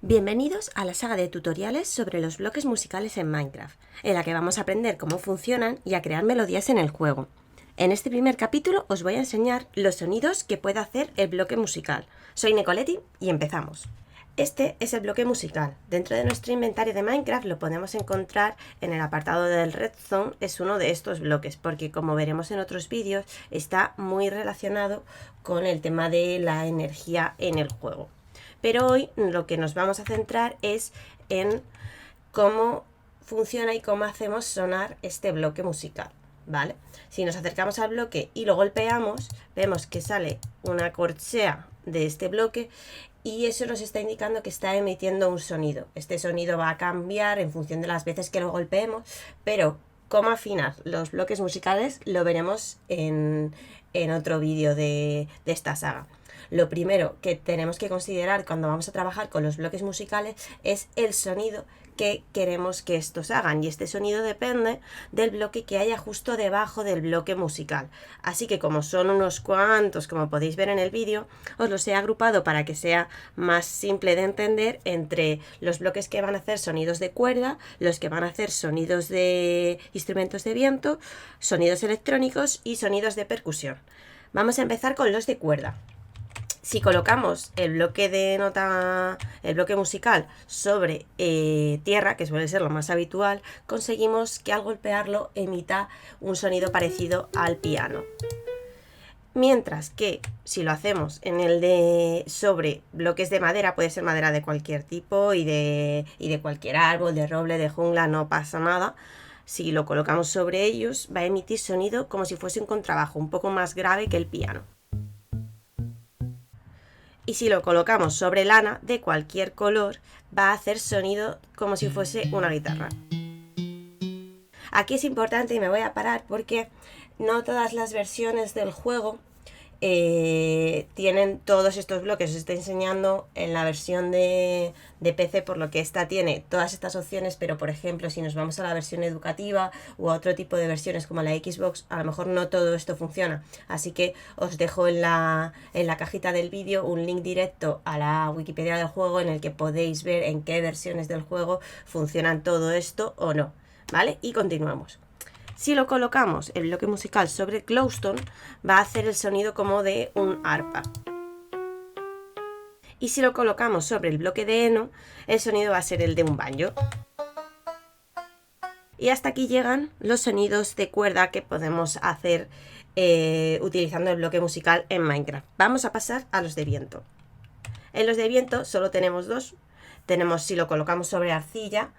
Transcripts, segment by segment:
Bienvenidos a la saga de tutoriales sobre los bloques musicales en Minecraft, en la que vamos a aprender cómo funcionan y a crear melodías en el juego. En este primer capítulo os voy a enseñar los sonidos que puede hacer el bloque musical. Soy Nicoletti y empezamos. Este es el bloque musical. Dentro de nuestro inventario de Minecraft lo podemos encontrar en el apartado del Redstone. Es uno de estos bloques porque, como veremos en otros vídeos, está muy relacionado con el tema de la energía en el juego. Pero hoy lo que nos vamos a centrar es en cómo funciona y cómo hacemos sonar este bloque musical, ¿vale? Si nos acercamos al bloque y lo golpeamos, vemos que sale una corchea de este bloque y eso nos está indicando que está emitiendo un sonido. Este sonido va a cambiar en función de las veces que lo golpeemos, pero cómo afinar los bloques musicales lo veremos en otro vídeo de esta saga. Lo primero que tenemos que considerar cuando vamos a trabajar con los bloques musicales es el sonido que queremos que estos hagan, y este sonido depende del bloque que haya justo debajo del bloque musical. Así que, como son unos cuantos, como podéis ver en el vídeo, os los he agrupado para que sea más simple de entender entre los bloques que van a hacer sonidos de cuerda, los que van a hacer sonidos de instrumentos de viento, sonidos electrónicos y sonidos de percusión. Vamos a empezar con los de cuerda. Si colocamos el bloque de nota, el bloque musical sobre tierra, que suele ser lo más habitual, conseguimos que al golpearlo emita un sonido parecido al piano. Mientras que si lo hacemos en el de sobre bloques de madera, puede ser madera de cualquier tipo y de cualquier árbol, de roble, de jungla, no pasa nada. Si lo colocamos sobre ellos, va a emitir sonido como si fuese un contrabajo, un poco más grave que el piano. Y si lo colocamos sobre lana de cualquier color, va a hacer sonido como si fuese una guitarra. Aquí es importante y me voy a parar porque no todas las versiones del juego tienen todos estos bloques. Os estoy enseñando en la versión de PC, por lo que esta tiene todas estas opciones, pero por ejemplo si nos vamos a la versión educativa o a otro tipo de versiones como la Xbox, a lo mejor no todo esto funciona. Así que os dejo en la cajita del vídeo un link directo a la Wikipedia del juego en el que podéis ver en qué versiones del juego funcionan todo esto o no, ¿vale? Y continuamos. Si lo colocamos el bloque musical sobre el glowstone, va a hacer el sonido como de un arpa. Y si lo colocamos sobre el bloque de heno, el sonido va a ser el de un banjo. Y hasta aquí llegan los sonidos de cuerda que podemos hacer utilizando el bloque musical en Minecraft. Vamos a pasar a los de viento. En los de viento solo tenemos dos. Tenemos, si lo colocamos sobre arcilla,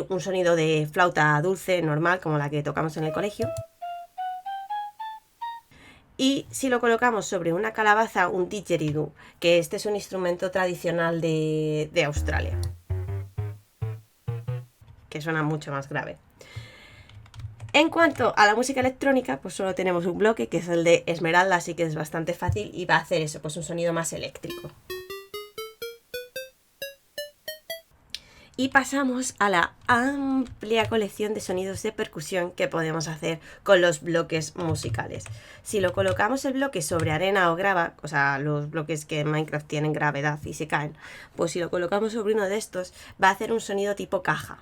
un sonido de flauta dulce normal como la que tocamos en el colegio. Y si lo colocamos sobre una calabaza, un didgeridoo, que este es un instrumento tradicional de Australia, que suena mucho más grave. En cuanto a la música electrónica, pues solo tenemos un bloque, que es el de esmeralda, así que es bastante fácil y va a hacer eso, pues un sonido más eléctrico. Y pasamos a la amplia colección de sonidos de percusión que podemos hacer con los bloques musicales. Si lo colocamos el bloque sobre arena o grava, o sea, los bloques que en Minecraft tienen gravedad y se caen, pues si lo colocamos sobre uno de estos, va a hacer un sonido tipo caja.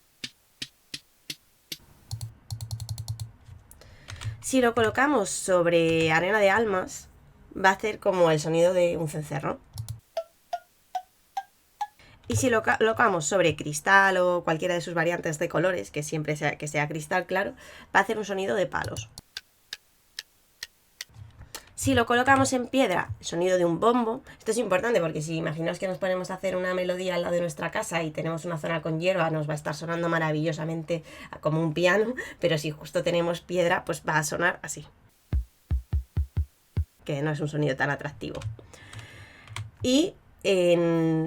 Si lo colocamos sobre arena de almas, va a hacer como el sonido de un cencerro. Y si lo colocamos sobre cristal o cualquiera de sus variantes de colores, que siempre sea cristal claro, va a hacer un sonido de palos. Si lo colocamos en piedra, el sonido de un bombo. Esto es importante porque si imaginaos que nos ponemos a hacer una melodía al lado de nuestra casa y tenemos una zona con hierba, nos va a estar sonando maravillosamente como un piano, pero si justo tenemos piedra, pues va a sonar así, que no es un sonido tan atractivo. Y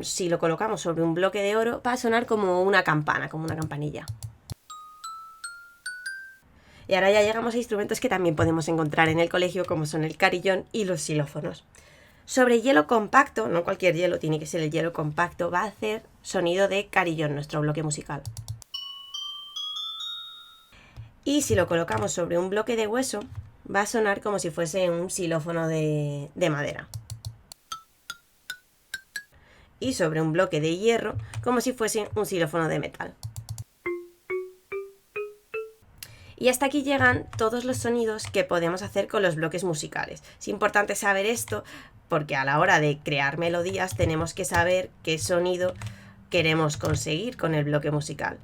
si lo colocamos sobre un bloque de oro, va a sonar como una campana, como una campanilla. Y ahora ya llegamos a instrumentos que también podemos encontrar en el colegio, como son el carillón y los xilófonos. Sobre hielo compacto, no cualquier hielo, tiene que ser el hielo compacto, va a hacer sonido de carillón, nuestro bloque musical. Y si lo colocamos sobre un bloque de hueso, va a sonar como si fuese un xilófono de madera. y sobre un bloque de hierro como si fuese un xilófono de metal. Y hasta aquí llegan todos los sonidos que podemos hacer con los bloques musicales. Es importante saber esto porque a la hora de crear melodías tenemos que saber qué sonido queremos conseguir con el bloque musical.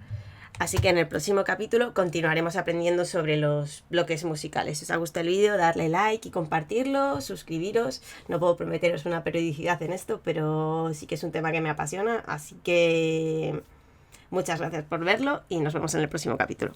Así que en el próximo capítulo continuaremos aprendiendo sobre los bloques musicales. Si os ha gustado el vídeo, darle like y compartirlo, suscribiros. No puedo prometeros una periodicidad en esto, pero sí que es un tema que me apasiona. Así que muchas gracias por verlo y nos vemos en el próximo capítulo.